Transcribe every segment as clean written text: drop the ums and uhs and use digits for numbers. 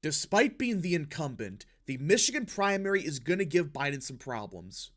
Despite being the incumbent, the Michigan primary is going to give Biden some problems.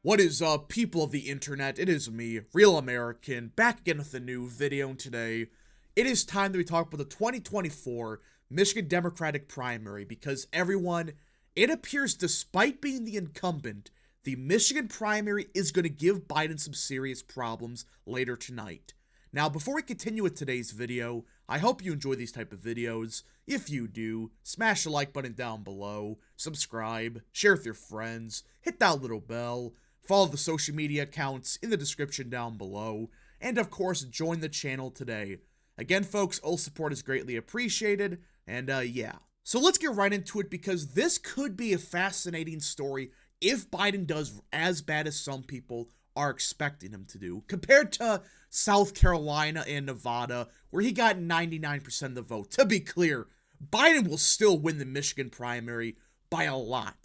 What is up, people of the internet? It is me, Real American, back again with a new video, and today it is time that we talk about the 2024 Michigan Democratic primary, because everyone, it appears despite being the incumbent, the Michigan primary is going to give Biden some serious problems later tonight. Now, before we continue with today's video, I hope you enjoy these type of videos. If you do, smash the like button down below, subscribe, share with your friends, hit that little bell, follow the social media accounts in the description down below, and of course, join the channel today. Again, folks, all support is greatly appreciated, and yeah. So let's get right into it, because this could be a fascinating story if Biden does as bad as some people are expecting him to do, compared to South Carolina and Nevada, where he got 99% of the vote. To be clear, Biden will still win the Michigan primary by a lot.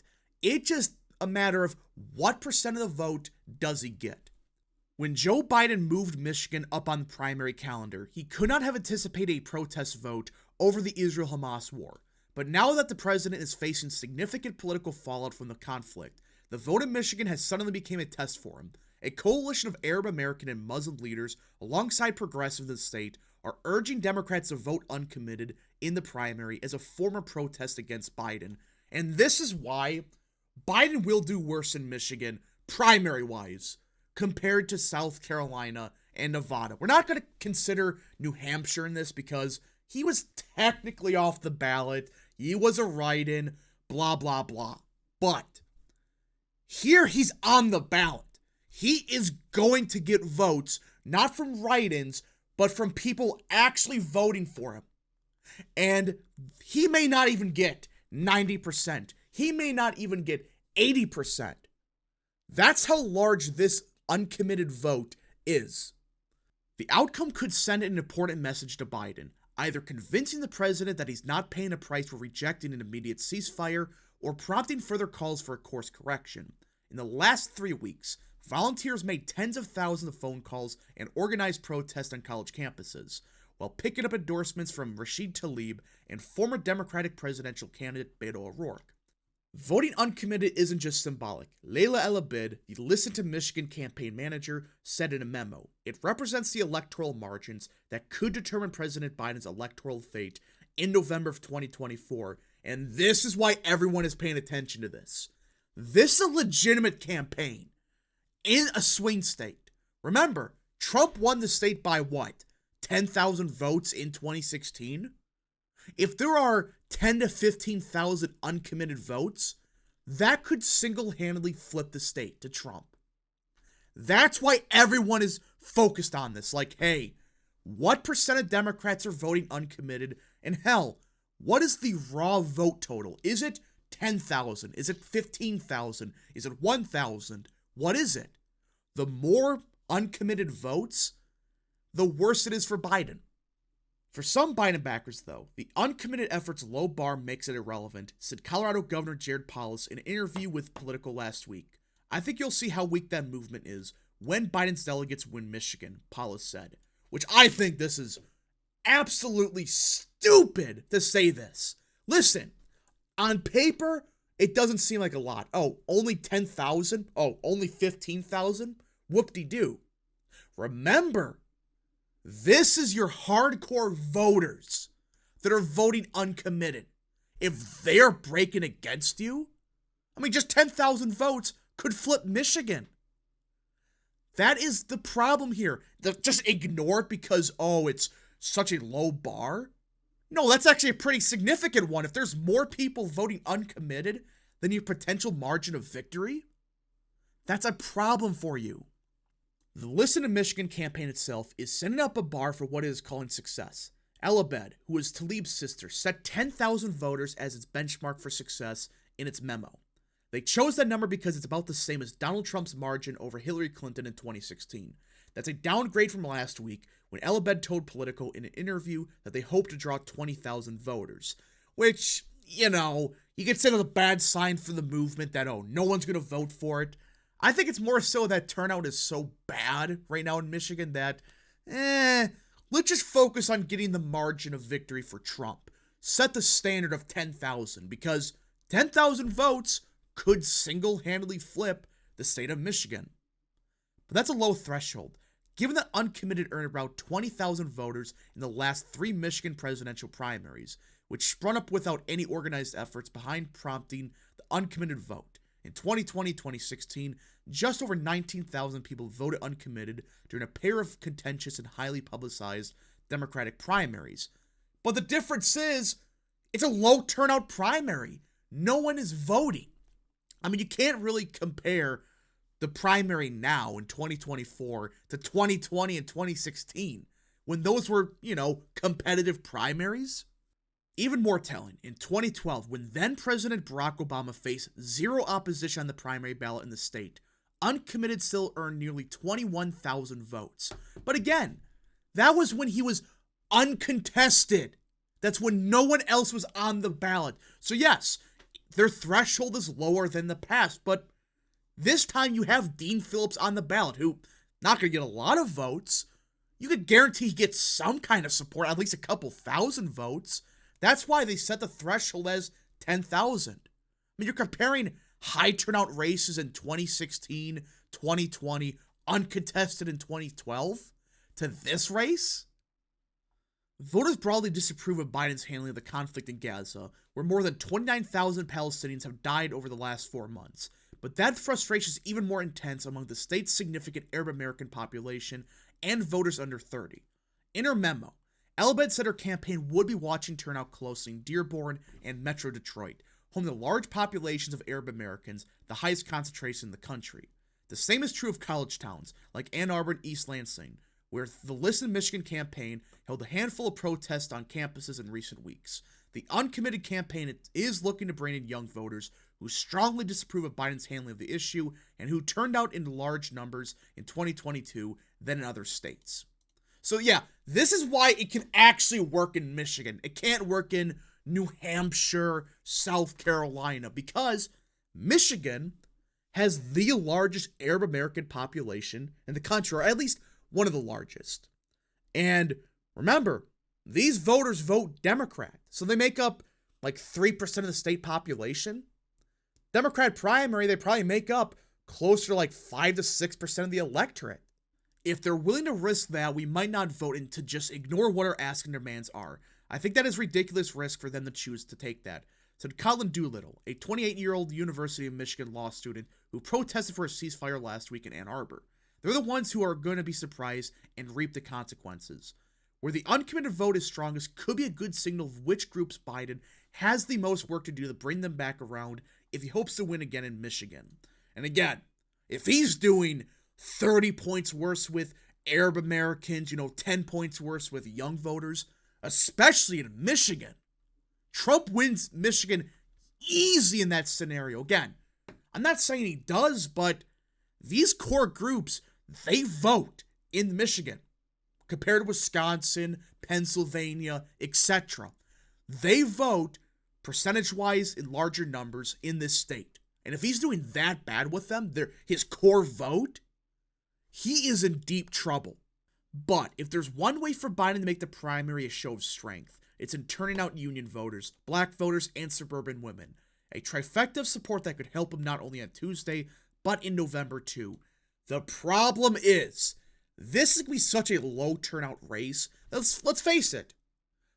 It's just a matter of what percent of the vote does he get. When Joe Biden moved Michigan up on the primary calendar, he could not have anticipated a protest vote over the Israel-Hamas war. But now that the president is facing significant political fallout from the conflict, the vote in Michigan has suddenly become a test for him. A coalition of Arab American and Muslim leaders, alongside progressives in the state, are urging Democrats to vote uncommitted in the primary as a form of protest against Biden. And this is why Biden will do worse in Michigan, primary-wise, compared to South Carolina and Nevada. We're not going to consider New Hampshire in this because he was technically off the ballot. He was a write-in, blah, blah, blah. But here he's on the ballot. He is going to get votes, not from write-ins, but from people actually voting for him. And he may not even get 90%. He may not even get 80%. That's how large this uncommitted vote is. The outcome could send an important message to Biden, either convincing the president that he's not paying a price for rejecting an immediate ceasefire or prompting further calls for a course correction. In the last 3 weeks, volunteers made tens of thousands of phone calls and organized protests on college campuses, while picking up endorsements from Rashid Tlaib and former Democratic presidential candidate Beto O'Rourke. Voting uncommitted isn't just symbolic. Layla El-Abid, the Listen to Michigan campaign manager, said in a memo, "It represents the electoral margins that could determine President Biden's electoral fate in November of 2024, and this is why everyone is paying attention to this. This is a legitimate campaign in a swing state. Remember, Trump won the state by what? 10,000 votes in 2016? If there are 10 to 15,000 uncommitted votes, that could single-handedly flip the state to Trump. That's why everyone is focused on this. Like, hey, what percent of Democrats are voting uncommitted? And hell, what is the raw vote total? Is it 10,000? Is it 15,000? Is it 1,000? What is it? The more uncommitted votes, the worse it is for Biden. For some Biden backers, though, the uncommitted effort's low bar makes it irrelevant, said Colorado Governor Jared Polis in an interview with Politico last week. I think you'll see how weak that movement is when Biden's delegates win Michigan, Polis said. Which I think this is absolutely stupid to say this. Listen, on paper, it doesn't seem like a lot. Oh, only 10,000? Oh, only 15,000? Whoop-de-doo. Remember, this is your hardcore voters that are voting uncommitted. If they're breaking against you, I mean, just 10,000 votes could flip Michigan. That is the problem here. Just ignore it because, oh, it's such a low bar. No, that's actually a pretty significant one. If there's more people voting uncommitted than your potential margin of victory, that's a problem for you. The Listen to Michigan campaign itself is setting up a bar for what it is calling success. El-Abid, who is Tlaib's sister, set 10,000 voters as its benchmark for success in its memo. They chose that number because it's about the same as Donald Trump's margin over Hillary Clinton in 2016. That's a downgrade from last week when El-Abid told Politico in an interview that they hope to draw 20,000 voters. Which, you know, you could say that's a bad sign for the movement that, oh, no one's going to vote for it. I think it's more so that turnout is so bad right now in Michigan that, let's just focus on getting the margin of victory for Trump. Set the standard of 10,000, because 10,000 votes could single-handedly flip the state of Michigan. But that's a low threshold, given that Uncommitted earned around 20,000 voters in the last 3 Michigan presidential primaries, which sprung up without any organized efforts behind prompting the uncommitted vote. In 2020-2016, just over 19,000 people voted uncommitted during a pair of contentious and highly publicized Democratic primaries. But the difference is, it's a low turnout primary. No one is voting. I mean, you can't really compare the primary now in 2024 to 2020 and 2016, when those were, competitive primaries. Even more telling, in 2012, when then-President Barack Obama faced zero opposition on the primary ballot in the state, Uncommitted still earned nearly 21,000 votes. But again, that was when he was uncontested. That's when no one else was on the ballot. So yes, their threshold is lower than the past, but this time you have Dean Phillips on the ballot, who not going to get a lot of votes. You could guarantee he gets some kind of support, at least a couple thousand votes. That's why they set the threshold as 10,000. I mean, you're comparing high turnout races in 2016, 2020, uncontested in 2012, to this race? Voters broadly disapprove of Biden's handling of the conflict in Gaza, where more than 29,000 Palestinians have died over the last 4 months. But that frustration is even more intense among the state's significant Arab American population and voters under 30. In her memo, El-Abed said her campaign would be watching turnout closely in Dearborn and Metro Detroit, home to large populations of Arab Americans, the highest concentration in the country. The same is true of college towns like Ann Arbor and East Lansing, where the Listen Michigan campaign held a handful of protests on campuses in recent weeks. The Uncommitted campaign is looking to bring in young voters who strongly disapprove of Biden's handling of the issue and who turned out in large numbers in 2022 than in other states. So yeah, this is why it can actually work in Michigan. It can't work in New Hampshire, South Carolina, because Michigan has the largest Arab American population in the country, or at least one of the largest. And remember, these voters vote Democrat, so they make up like 3% of the state population. Democrat primary, they probably make up closer to like 5 to 6% of the electorate. If they're willing to risk that, we might not vote and to just ignore what our asking demands are. I think that is ridiculous risk for them to choose to take that, said Colin Doolittle, a 28-year-old University of Michigan law student who protested for a ceasefire last week in Ann Arbor. They're the ones who are going to be surprised and reap the consequences. Where the uncommitted vote is strongest could be a good signal of which groups Biden has the most work to do to bring them back around if he hopes to win again in Michigan. And again, if he's doing 30 points worse with Arab Americans, 10 points worse with young voters, especially in Michigan, Trump wins Michigan easy in that scenario. Again, I'm not saying he does, but these core groups, they vote in Michigan compared to Wisconsin, Pennsylvania, etc. They vote percentage-wise in larger numbers in this state. And if he's doing that bad with them, his core vote, he is in deep trouble. But if there's one way for Biden to make the primary a show of strength, it's in turning out union voters, black voters, and suburban women. A trifecta of support that could help him not only on Tuesday, but in November too. The problem is, this is going to be such a low turnout race. Let's face it.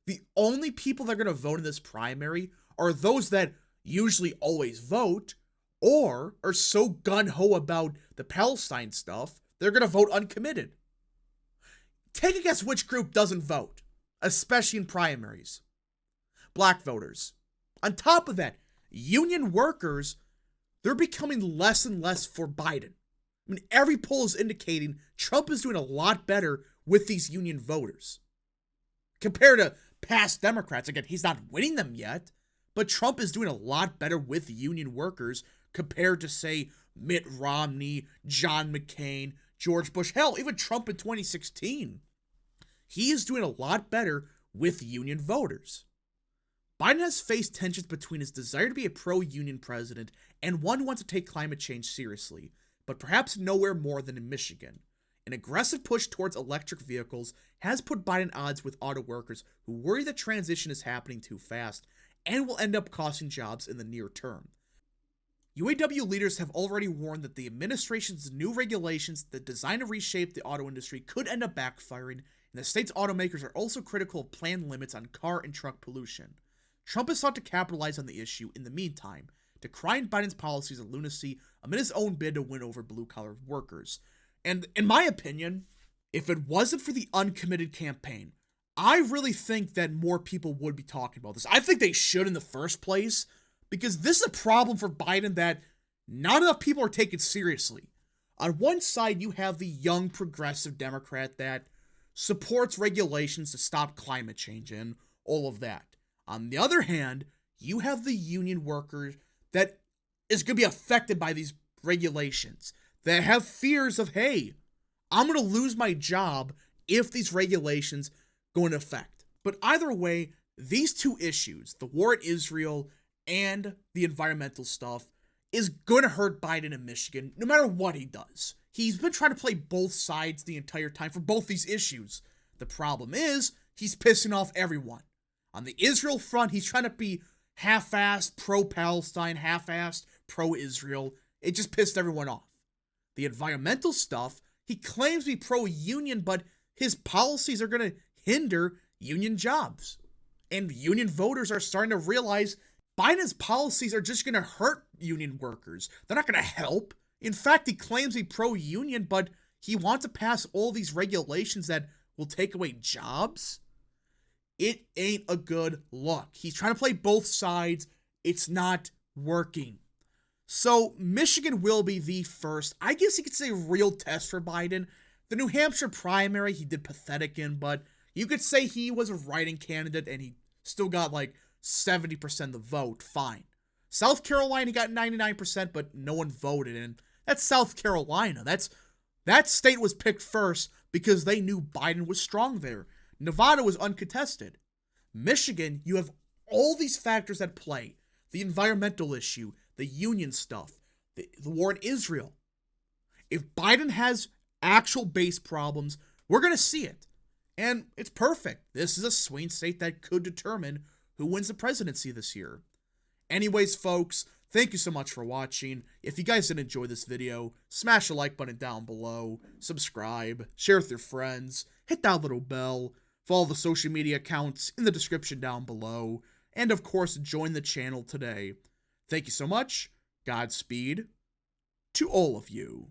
The only people that are going to vote in this primary are those that usually always vote, or are so gung-ho about the Palestine stuff, they're going to vote uncommitted. Take a guess which group doesn't vote, especially in primaries. Black voters. On top of that, union workers, they're becoming less and less for Biden. I mean, every poll is indicating Trump is doing a lot better with these union voters. Compared to past Democrats, again, he's not winning them yet, but Trump is doing a lot better with union workers compared to, say, Mitt Romney, John McCain, George Bush, hell, even Trump in 2016. He is doing a lot better with union voters. Biden has faced tensions between his desire to be a pro-union president and one who wants to take climate change seriously. but perhaps nowhere more than in Michigan. An aggressive push towards electric vehicles has put Biden at odds with auto workers who worry the transition is happening too fast and will end up costing jobs in the near term. UAW leaders have already warned that the administration's new regulations that design to reshape the auto industry could end up backfiring, and the state's automakers are also critical of planned limits on car and truck pollution. Trump has sought to capitalize on the issue in the meantime, decrying Biden's policies of lunacy amid his own bid to win over blue-collar workers. And in my opinion, if it wasn't for the uncommitted campaign, I really think that more people would be talking about this. I think they should in the first place, because this is a problem for Biden that not enough people are taking seriously. On one side, you have the young progressive Democrat that supports regulations to stop climate change and all of that. On the other hand, you have the union workers that is going to be affected by these regulations, that have fears of, hey, I'm going to lose my job if these regulations go into effect. But either way, these two issues, the war in Israel and the environmental stuff, is going to hurt Biden in Michigan no matter what he does. He's been trying to play both sides the entire time for both these issues. The problem is, he's pissing off everyone. On the Israel front, he's trying to be half-assed pro-Palestine, half-assed pro-Israel. It just pissed everyone off. The environmental stuff, he claims to be pro-union, but his policies are going to hinder union jobs. And union voters are starting to realize Biden's policies are just going to hurt union workers. They're not going to help. In fact, he claims he's pro-union, but he wants to pass all these regulations that will take away jobs. It ain't a good look. He's trying to play both sides. It's not working. So Michigan will be the first, I guess you could say, real test for Biden. The New Hampshire primary, he did pathetic in, but you could say he was a write-in candidate and he still got like 70% of the vote. Fine. South Carolina, he got 99%, but no one voted. And that's South Carolina. That state was picked first because they knew Biden was strong there. Nevada was uncontested. Michigan, you have all these factors at play. The environmental issue, the union stuff, the war in Israel. If Biden has actual base problems, we're going to see it. And it's perfect. This is a swing state that could determine who wins the presidency this year. Anyways, folks, thank you so much for watching. If you guys did enjoy this video, smash the like button down below, subscribe, share with your friends, hit that little bell, follow the social media accounts in the description down below, and of course, join the channel today. Thank you so much. Godspeed to all of you.